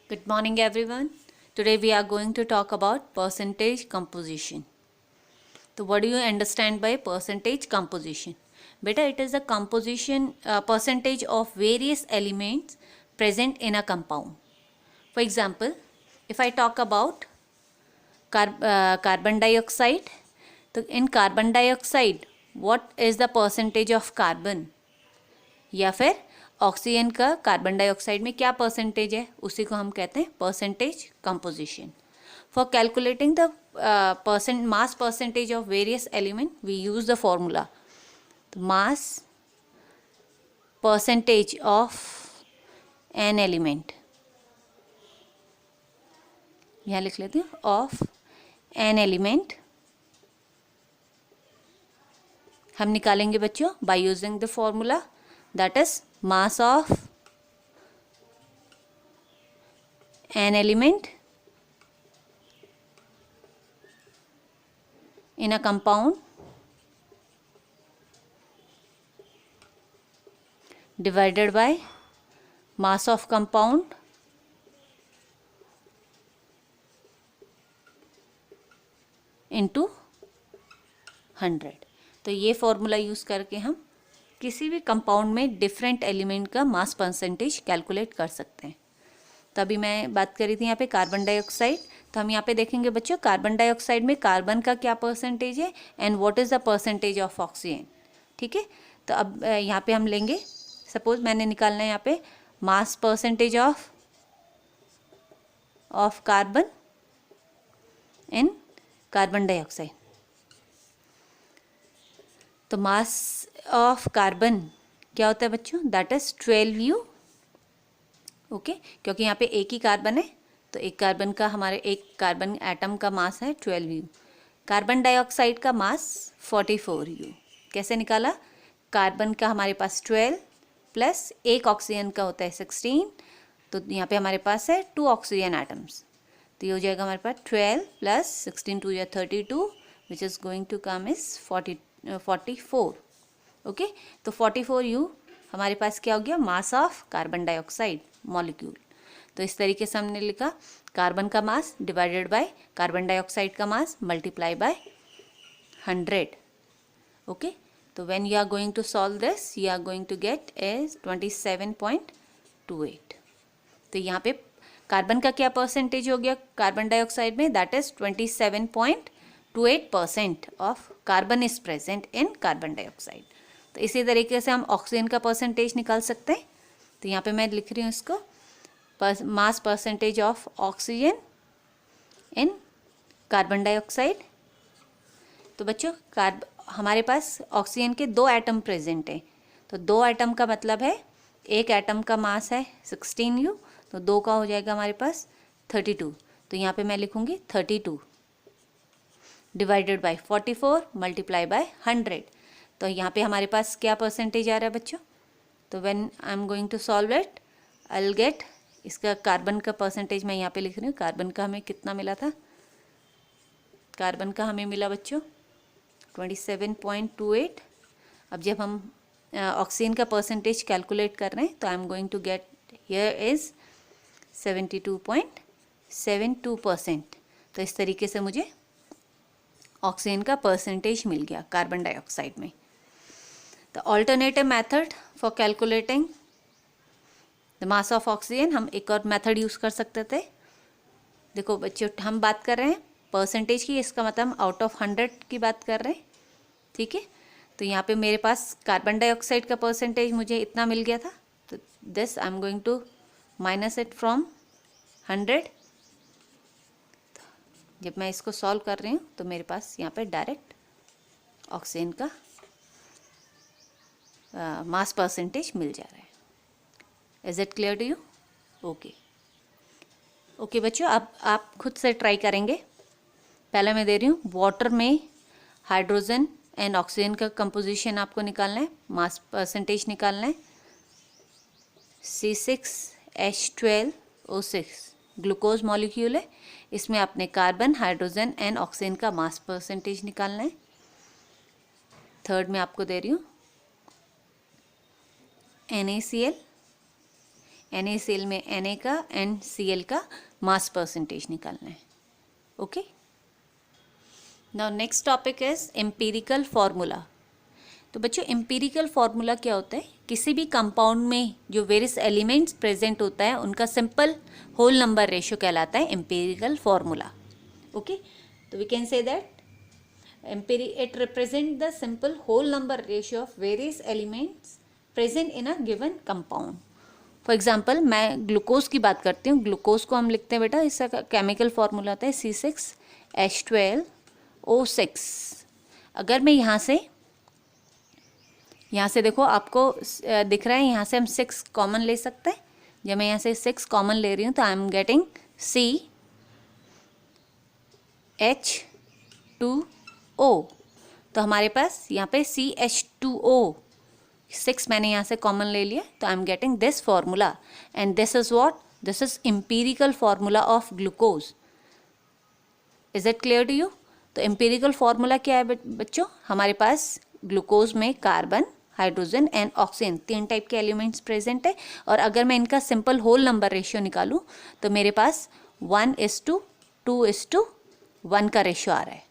Good morning everyone. Today we are going to talk about percentage composition. So what do you understand by percentage composition? Beta, it is a composition percentage of various elements present in a compound. For example, if I talk about carbon dioxide, so in carbon dioxide what is the percentage of carbon? या फिर oxygen का carbon dioxide में क्या percentage है, उसी को हम कहते हैं percentage composition. For calculating the mass percentage of various element we use the formula mass percentage of an element. यहाँ लिख लेते हैं ऑफ एन एलिमेंट. हम निकालेंगे बच्चों by using the formula that is mass of an element in a compound divided by mass of compound into 100. तो ये formula use करके हम किसी भी कंपाउंड में डिफरेंट एलिमेंट का मास परसेंटेज कैलकुलेट कर सकते हैं. तो अभी मैं बात कर रही थी यहाँ पे कार्बन डाइऑक्साइड. तो हम यहाँ पे देखेंगे बच्चों कार्बन डाइऑक्साइड में कार्बन का क्या परसेंटेज है and what is the percentage of oxygen. ठीक है, तो अब यहाँ पे हम लेंगे, सपोज मैंने निकालना है यहाँ पे mass percentage of carbon in carbon dioxide. तो मास ऑफ कार्बन क्या होता है बच्चों, दैट इज 12U. ओके, क्योंकि यहाँ पे एक ही कार्बन है तो एक कार्बन का हमारे एक कार्बन एटम का मास है 12U. कार्बन डाइऑक्साइड का मास 44U. कैसे निकाला, कार्बन का हमारे पास 12 प्लस एक ऑक्सीजन का होता है 16. तो यहाँ पे हमारे पास है 2 ऑक्सीजन एटम्स. तो ये हो जाएगा हमारे पास 12 प्लस 16 2 या 32 which is going to come is 44. Okay, तो 44U हमारे पास क्या हो गया, mass of carbon dioxide molecule. तो इस तरीके से हमने लिखा कार्बन का mass divided by carbon dioxide का मास मल्टीप्लाई बाय 100. ओके, तो when you are going to solve this you are going to get is 27.28. तो यहाँ पे कार्बन का क्या परसेंटेज हो गया कार्बन डाइऑक्साइड में, that is 27.28% of carbon is present in carbon dioxide. तो इसी तरीके से हम ऑक्सीजन का परसेंटेज निकाल सकते हैं. तो यहाँ पे मैं लिख रही हूँ इसको मास percentage of oxygen in carbon dioxide. तो बच्चों हमारे पास ऑक्सीजन के 2 एटम प्रेजेंट हैं. तो 2 एटम का मतलब है एक एटम का मास है 16U, तो 2 का हो जाएगा हमारे पास 32. तो यहाँ पे मैं लिखूँगी 32 डिवाइडेड बाय 44 मल्टीप्लाई बाय 100. तो यहाँ पे हमारे पास क्या परसेंटेज आ रहा है बच्चों, तो when I am going to solve it I will get, इसका कार्बन का परसेंटेज मैं यहाँ पे लिख रही हूँ. कार्बन का हमें कितना मिला था, कार्बन का हमें मिला बच्चों 27.28. अब जब हम ऑक्सीजन का परसेंटेज कैलकुलेट कर रहे हैं तो I am going to get here is 72.72%. तो इस तरीके से मुझे ऑक्सीजन का परसेंटेज मिल गया कार्बन डाइऑक्साइड में. The alternative method for calculating the mass of oxygen, हम एक और मेथड यूज़ कर सकते थे. देखो बच्चों हम बात कर रहे हैं परसेंटेज की, इसका मतलब हम आउट ऑफ 100 की बात कर रहे हैं. ठीक है, तो यहाँ पे मेरे पास कार्बन डाइऑक्साइड का परसेंटेज मुझे इतना मिल गया था. तो this I am going to minus it from 100. जब मैं इसको सॉल्व कर रही हूँ तो मेरे पास यहाँ पे डायरेक्ट ऑक्सीजन का मास परसेंटेज मिल जा रहा है. Is it clear to you? Okay okay बच्चों, अब आप खुद से ट्राई करेंगे. पहले मैं दे रही हूँ वाटर में हाइड्रोजन एंड ऑक्सीजन का कंपोजिशन आपको निकालना है, मास परसेंटेज निकालना है. C6H12O6 ग्लूकोज मॉलिक्यूल है, इसमें आपने कार्बन हाइड्रोजन एंड ऑक्सीजन का मास परसेंटेज निकालना है. थर्ड में आपको दे रही हूँ NaCl, NaCl में Na का एंड Cl का मास परसेंटेज निकालना है. Okay. Now next topic is empirical formula. तो बच्चों एम्पिरिकल फार्मूला क्या होता है? किसी भी कंपाउंड में जो वेरियस एलिमेंट्स प्रेजेंट होता है उनका सिंपल होल नंबर रेशियो कहलाता है एम्पिरिकल फार्मूला. ओके. तो we can say that it represents the simple whole number ratio of various elements present in a given compound. For example मैं glucose की बात करती हूँ. ग्लूकोज को हम लिखते हैं बेटा, इसका केमिकल फार्मूला आता है C6H12O6. अगर मैं यहाँ से देखो आपको दिख रहा है, यहाँ से हम 6 कॉमन ले सकते हैं. जब मैं यहाँ से 6 कॉमन ले रही हूँ तो आई एम गेटिंग CH2O. तो हमारे पास यहाँ पे CH2O 6 मैंने यहाँ से कॉमन ले लिया, तो I am getting this formula. And this is what? This is empirical formula of glucose. Is it clear to you? तो एम्पिरिकल फार्मूला क्या है बच्चों? हमारे पास ग्लूकोज में carbon, hydrogen and oxygen 3 type के एलिमेंट्स प्रेजेंट है. और अगर मैं इनका सिंपल होल नंबर रेशियो निकालूं तो मेरे पास 1:2:1 का रेशियो आ रहा है.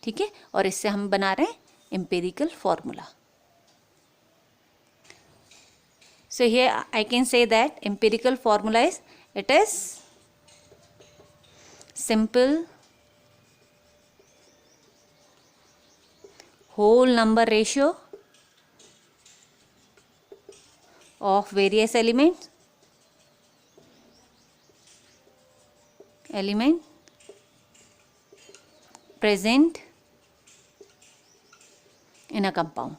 ठीक है. और इससे हम बना रहे हैं empirical formula. So here I can say that empirical formula is, it is simple whole number ratio of various element present in a compound.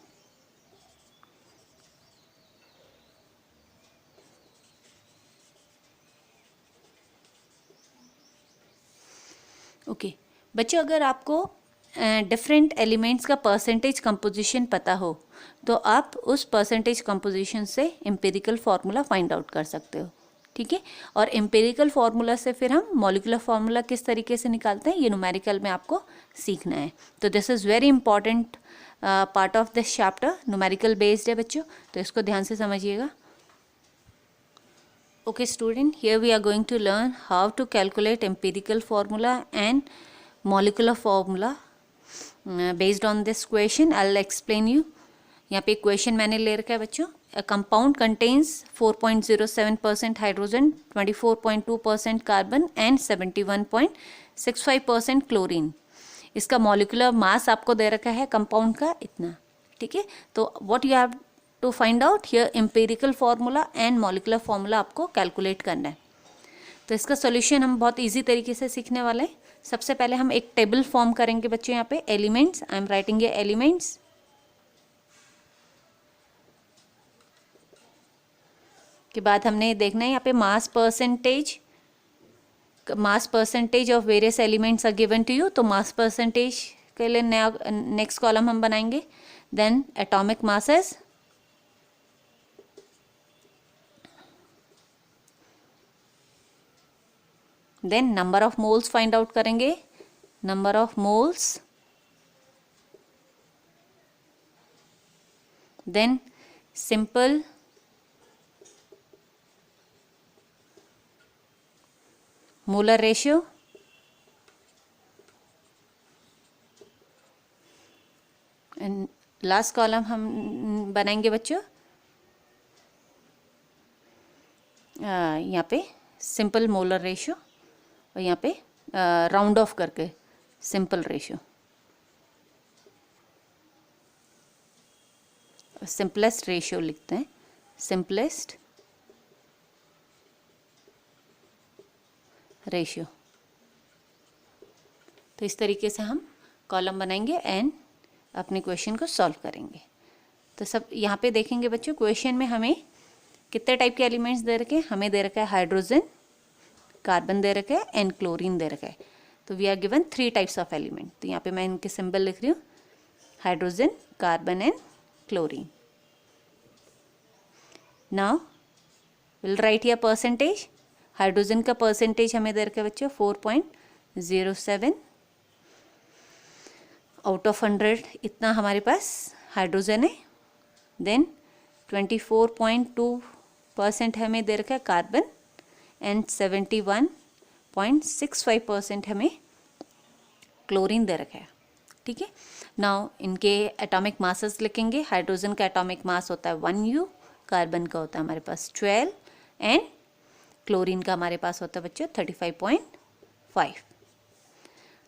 Okay. बच्चों अगर आपको डिफरेंट एलिमेंट्स का परसेंटेज कंपोजिशन पता हो तो आप उस परसेंटेज कंपोजिशन से एम्पिरिकल फार्मूला फाइंड आउट कर सकते हो. ठीक है. और एम्पिरिकल फार्मूला से फिर हम मॉलिक्यूलर फार्मूला किस तरीके से निकालते हैं ये न्यूमेरिकल में आपको सीखना है. तो this is very important part of this chapter. Numerical based है बच्चों, तो इसको ध्यान से समझिएगा. Okay student, here we are going to learn how to calculate empirical formula and molecular formula based on this question. I'll explain you. यहाँ पे question मैंने ले रखा है बच्चों. A compound contains 4.07% hydrogen, 24.2% carbon and 71.65% chlorine. इसका molecular mass आपको दे रखा है कंपाउंड का इतना. ठीक है. तो what you have to find out here, empirical formula and molecular formula आपको कैलकुलेट करना है. तो इसका सॉल्यूशन हम बहुत इजी तरीके से सीखने वाले हैं. सबसे पहले हम एक टेबल फॉर्म करेंगे बच्चों. यहाँ पे एलिमेंट्स, आई एम राइटिंग ये एलिमेंट्स. के बाद हमने देखना है यहाँ पे mass percentage of various elements are given to you. तो मास परसेंटेज के लिए नया नेक्स्ट कॉलम हम बनाएंगे. Then atomic masses, then number of moles find out करेंगे. Number of moles, then simple molar ratio, and last column हम बनाएंगे बच्चों यहाँ पे सिंपल मोलर रेशियो और यहाँ पे राउंड ऑफ करके सिंपल रेशियो. सिंपलेस्ट रेशियो लिखते हैं, सिंपलेस्ट रेशियो. तो इस तरीके से हम कॉलम बनाएंगे एंड अपने क्वेश्चन को सॉल्व करेंगे. तो सब यहाँ पे देखेंगे बच्चों, क्वेश्चन में हमें कितने टाइप के एलिमेंट्स दे रखे हैं. हमें दे रखा है हाइड्रोजन, कार्बन दे रखा है एंड क्लोरीन दे रखा है. तो we are given 3 types of element. तो यहाँ पे मैं इनके सिंबल लिख रही हूँ, hydrogen, carbon and chlorine. Now will write here percentage. Hydrogen का परसेंटेज हमें दे रखा है बच्चों 4.07 आउट ऑफ 100 इतना हमारे पास हाइड्रोजन है. देन 24.2 परसेंट हमें दे रखा है कार्बन एंड 71.65% हमें क्लोरीन दे रखा है। ठीक है, नाउ इनके एटॉमिक मासेस लिखेंगे। हाइड्रोजन का एटॉमिक मास होता है 1U, कार्बन का होता है हमारे पास 12 एंड क्लोरीन का हमारे पास होता है बच्चों 35.5।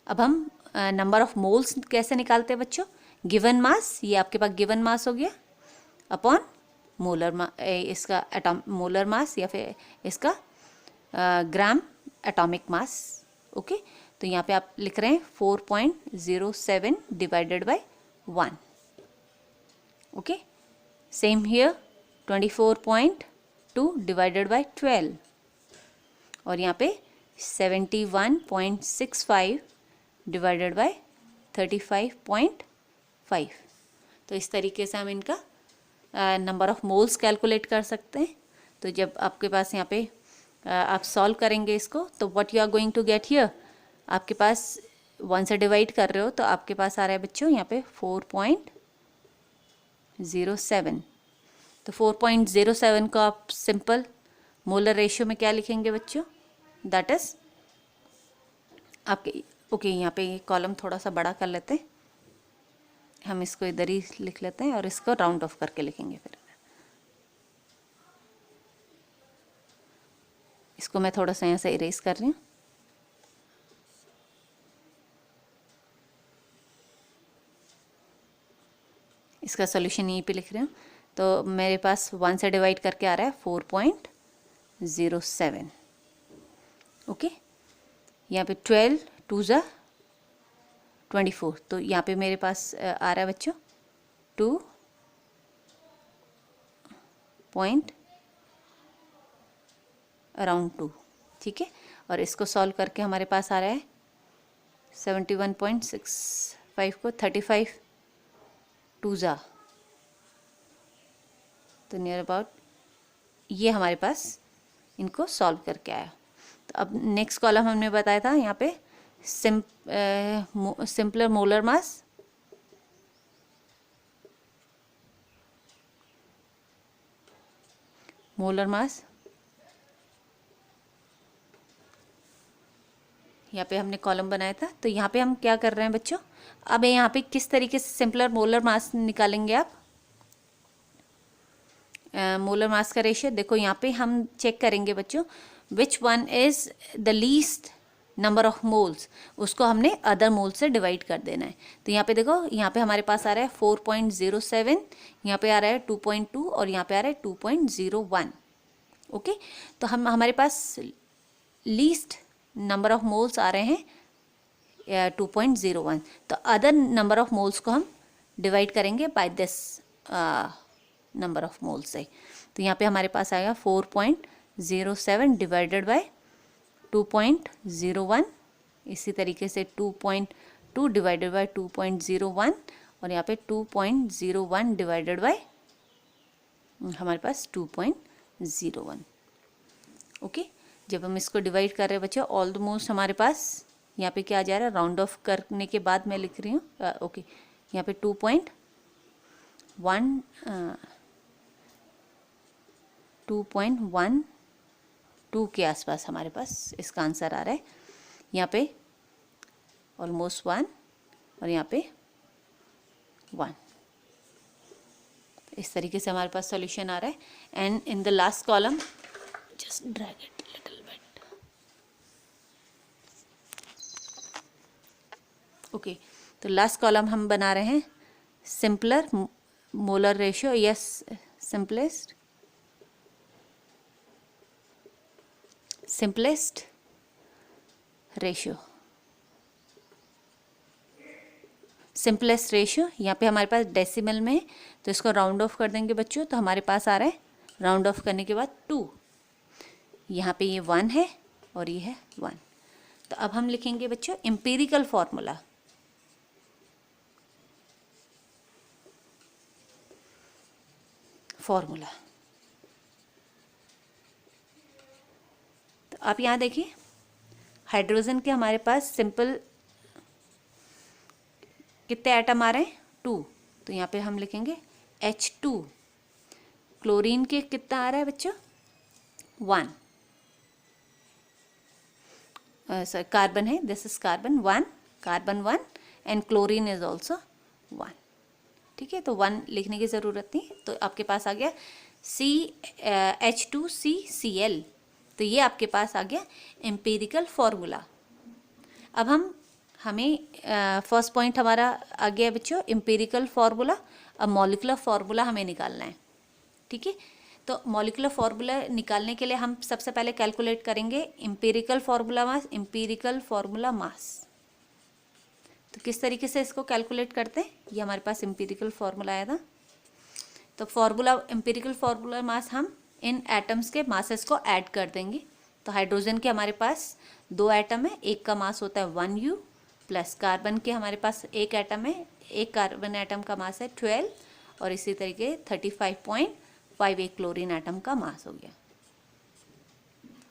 अब हम नंबर ऑफ मोल्स कैसे निकालते हैं बच्चों? गिवन मास, ये आपके पास गिवन मास हो गया अपॉन मोलर इसका मोलर मास या फिर इसका ग्राम एटॉमिक मास। ओके, तो यहाँ पे आप लिख रहे हैं 4.07 divided by 1। Okay, same here 24.2 divided by 12 और यहाँ पे 71.65 डिवाइडेड बाय 35.5। तो इस तरीके से हम इनका नंबर ऑफ मोल्स कैलकुलेट कर सकते हैं। तो जब आपके पास यहाँ पे आप सॉल्व करेंगे इसको, तो what you are going to get here, आपके पास 1 से डिवाइड कर रहे हो तो आपके पास आ रहा है बच्चों यहाँ पे 4.07। तो 4.07 को आप सिंपल मोलर रेशियो में क्या लिखेंगे बच्चों? दैट इज आपके ओके, यहाँ पे ये कॉलम थोड़ा सा बड़ा कर लेते हैं, हम इसको इधर ही लिख लेते हैं और इसको राउंड ऑफ करके लिखेंगे। फिर इसको मैं थोड़ा सा यहाँ से इरेज कर रही हूँ। इसका सोल्यूशन यहीं पे लिख रही हूँ। तो मेरे पास 1 से डिवाइड करके आ रहा है 4.07। ओके, यहाँ पे 12 2 ज़ा 24, तो यहाँ पे मेरे पास आ रहा है बच्चों 2 पॉइंट अराउंड 2। ठीक है, और इसको सॉल्व करके हमारे पास आ रहा है 71.65 को 35 2 ज़ा, तो नियर अबाउट ये हमारे पास इनको सॉल्व करके आया। तो अब नेक्स्ट कॉलम हमने बताया था यहाँ पे simpler molar mass, molar mass यहाँ पे हमने कॉलम बनाया था। तो यहाँ पे हम क्या कर रहे हैं बच्चों, अब यहाँ पे किस तरीके से सिंपलर मोलर मास निकालेंगे आप? मोलर मास का रेशियो देखो, यहाँ पे हम चेक करेंगे बच्चों which one is the least number of moles, उसको हमने अदर मोल से डिवाइड कर देना है। तो यहाँ पे देखो, यहाँ पे हमारे पास आ रहा है 4.07, यहाँ पे आ रहा है 2.2 और यहाँ पे आ रहा है 2.01। ओके, तो हम हमारे पास लीस्ट नंबर ऑफ मोल्स आ रहे हैं 2.01। तो अदर नंबर ऑफ मोल्स को हम डिवाइड करेंगे by this number of moles से। तो यहाँ पे हमारे पास आएगा 4.07 डिवाइडेड बाय 2.01, इसी तरीके से 2.2 डिवाइडेड बाय 2.01 और यहाँ पे 2.01 डिवाइडेड बाय हमारे पास 2.01। ओके, जब हम इसको डिवाइड कर रहे हैं बच्चों, ऑलमोस्ट हमारे पास यहाँ पे क्या आ जा रहा है, राउंड ऑफ करने के बाद मैं लिख रही हूँ। ओके, यहाँ पे 2.12 के आसपास हमारे पास इसका आंसर आ रहा है। यहाँ पे ऑलमोस्ट 1 और यहाँ पे 1, इस तरीके से हमारे पास सॉल्यूशन आ रहा है। And in the last column just drag it little bit. Okay, तो लास्ट कॉलम हम बना रहे हैं simpler molar ratio, yes simplest ratio. Simplest ratio यहाँ पे हमारे पास डेसिमल में है, तो इसको राउंड ऑफ कर देंगे बच्चों। तो हमारे पास आ रहा है राउंड ऑफ करने के बाद 2, यहाँ पे ये 1 है और ये है 1। तो अब हम लिखेंगे बच्चों एम्पिरिकल फॉर्मूला। तो आप यहाँ देखिए, हाइड्रोजन के हमारे पास सिंपल कितने एटम आ रहे हैं? 2, तो यहाँ पे हम लिखेंगे H2। क्लोरीन के कितना आ रहा है बच्चों? 1, sorry, carbon है, this is carbon 1, carbon 1 and chlorine is also 1. ठीक है, तो 1 लिखने की ज़रूरत नहीं, तो आपके पास आ गया H2CCl. तो ये आपके पास आ गया एम्पिरिकल फार्मूला. अब हमें फर्स्ट पॉइंट हमारा आ गया बच्चों एम्पिरिकल फार्मूला. अब मॉलिक्यूलर फार्मूला हमें निकालना है. ठीक है, तो मॉलिक्यूलर फार्मूला निकालने के लिए हम सबसे पहले कैलकुलेट करेंगे एम्पिरिकल फार्मूला मास. एम्पिरिकल फार्मूला मास, तो किस तरीके से इसको कैलकुलेट करते हैं, ये हमारे पास एम्पिरिकल फार्मूला आया था. तो फार्मूला एम्पिरिकल फार्मूला मास हम इन एटम्स के मासेस को ऐड कर देंगे. तो हाइड्रोजन के हमारे पास 2 एटम है, एक का मास होता है 1U, प्लस कार्बन के हमारे पास एक एटम है, एक कार्बन एटम का मास है 12, और इसी तरीके 35.5 एक क्लोरीन एटम का मास हो गया.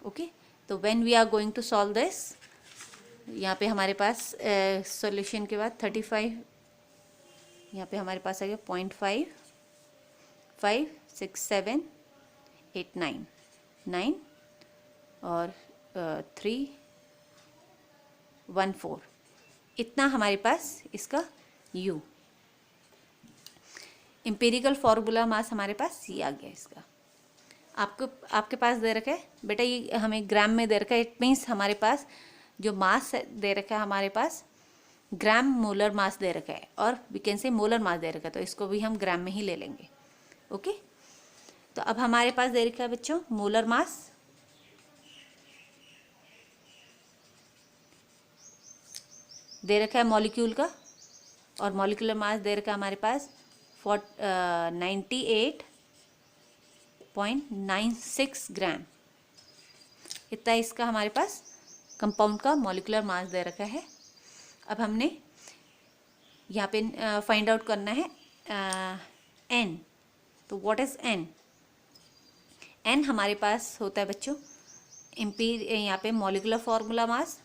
ओके, तो when we are going to solve this, यहाँ पे हमारे पास सॉल्यूशन के बाद 35, यहाँ पे हमारे पास आ गया 0.5, 5, 6, 7, 8, 9 और 3, 1, 4, इतना हमारे पास इसका U. एम्पिरिकल फार्मूला मास हमारे पास ये आ गया इसका. आपके पास दे रखा है बेटा, ये हमें ग्राम में दे रखा है. इट मीन्स हमारे पास जो मास दे रखा है, हमारे पास ग्राम मोलर मास दे रखा है, और we can say molar mass दे रखा है, तो इसको भी हम ग्राम में ही ले लेंगे. ओके, तो अब हमारे पास दे रखा है बच्चों मोलर मास. दे रखा है मॉलिक्यूल का, और मॉलिक्यूलर मास दे रखा है हमारे पास 98.96 ग्राम. इतना इसका हमारे पास कंपाउंड का मॉलिक्यूलर मास दे रखा है. अब हमने यहाँ पे फाइंड आउट करना है N. तो व्हाट इज N? N हमारे पास होता है बच्चों यहाँ पे मॉलिक्यूलर फार्मूला मास,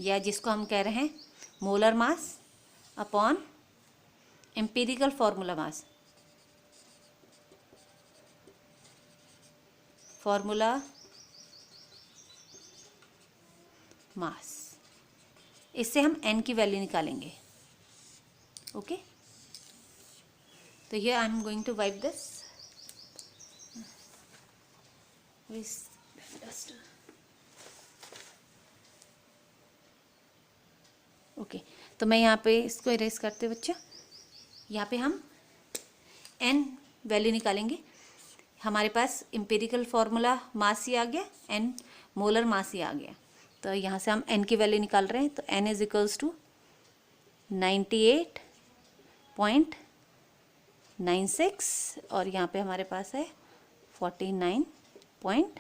या जिसको हम कह रहे हैं molar mass upon empirical formula mass. Formula mass, इससे हम N की वैल्यू निकालेंगे. ओके, तो ये I am going to wipe this. Okay, तो मैं यहाँ पे इसको इरेज करते हैं बच्चा. यहाँ पे हम N वैल्यू निकालेंगे. हमारे पास एम्पिरिकल फार्मूला मास ही आ गया, N मोलर मास ही आ गया. तो यहाँ से हम N की वैल्यू निकाल रहे हैं. तो N इज इक्वल्स टू 98.96, और यहाँ पे हमारे पास है 49.5.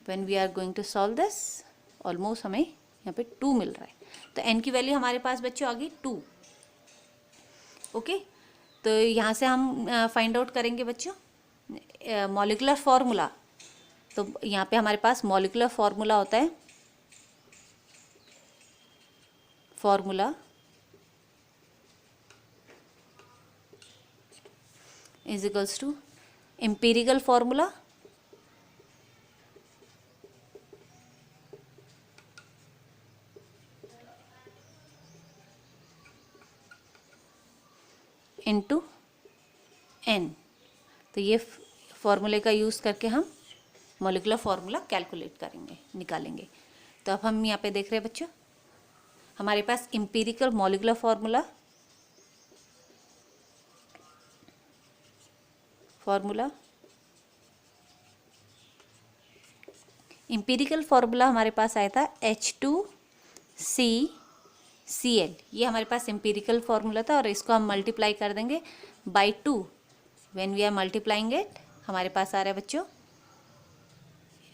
When we are going to solve this, almost हमें यहाँ पे 2 मिल रहा है. तो N की वैल्यू हमारे पास बच्चों आ गई 2. ओके, तो यहाँ से हम फाइंड आउट करेंगे बच्चों मॉलिक्यूलर फार्मूला. तो यहाँ पे हमारे पास मॉलिक्यूलर फार्मूला होता है, formula is equals to empirical formula into N. तो ये फॉर्मूले का यूज़ करके हम मॉलिक्यूलर फार्मूला कैलकुलेट करेंगे, निकालेंगे. तो अब हम यहाँ पे देख रहे हैं बच्चों, हमारे पास empirical molecular formula empirical formula हमारे पास आया था H2CCl. ये हमारे पास एम्पिरिकल फार्मूला था, और इसको हम मल्टीप्लाई कर देंगे by 2. When we are multiplying it, हमारे पास आ रहा है बच्चों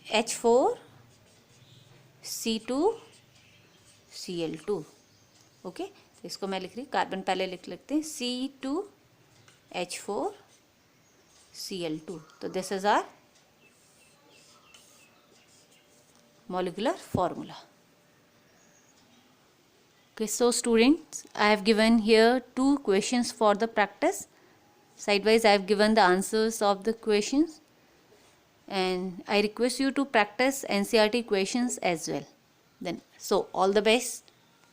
H4C2Cl2. ओके, तो इसको मैं लिख रही, कार्बन पहले लिख लेते हैं C2H4Cl2. तो this is our molecular formula. Okay, so students, I have given here 2 questions for the practice. Sidewise I have given the answers of the questions, and I request you to practice NCERT questions as well. Then, so all the best.